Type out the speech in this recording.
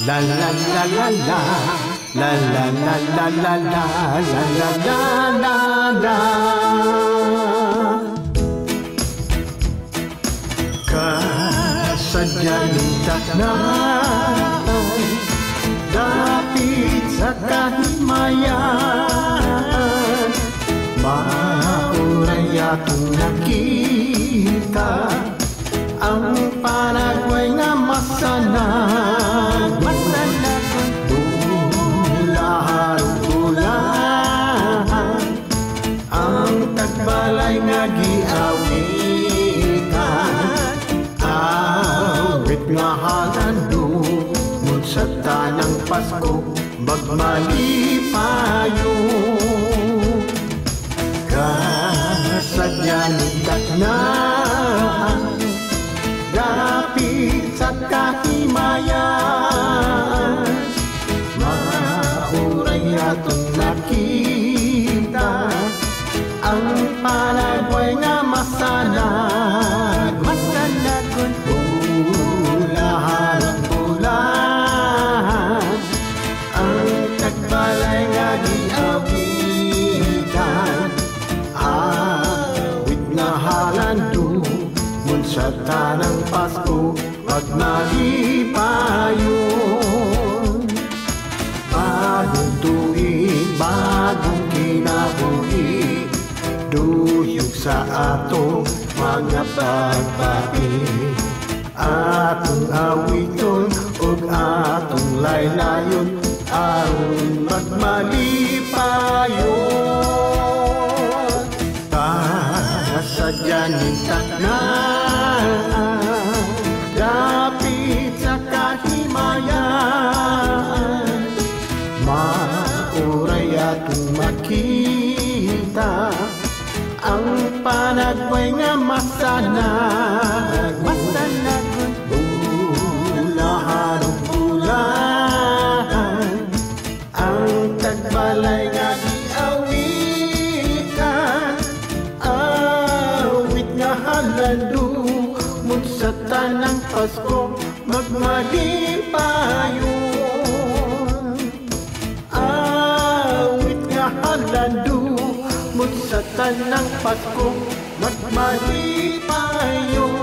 La la la la la, la la la la la la, la la la la la. Kasadyan ng taknaan, dapit sa kahimayan, mauray atong nakita ang Paraguay nga masanag. Dulahan ang tagbalay nga giawitan, awit nga halandumon sa tanang Pasko magmalipayo. Kasadyan ng taknaan, dapit sa kahimayan, mauray atong nakita ang Paraguay nga masanag. Masanagon bulahan ang tagbalay nga giawitan, awit nga halandumon sa tanang Pasko magmalipayon. Bagong tuig, bagong kinabuhi, duyog sa ato mga pagpati. Atong awiton ug atong laylayon aron magmalipayon. Kasadyan ng taknaan, dapit sa kahimayan, mauray atong makita ang Paraguay nga masanag. Masanagon bulahan ang tagbalay nga giawitan, awit nga halandumon sa tanang Pasko magmalipayon. Awit nga halandumon sa tanang Pasko magmalipayon.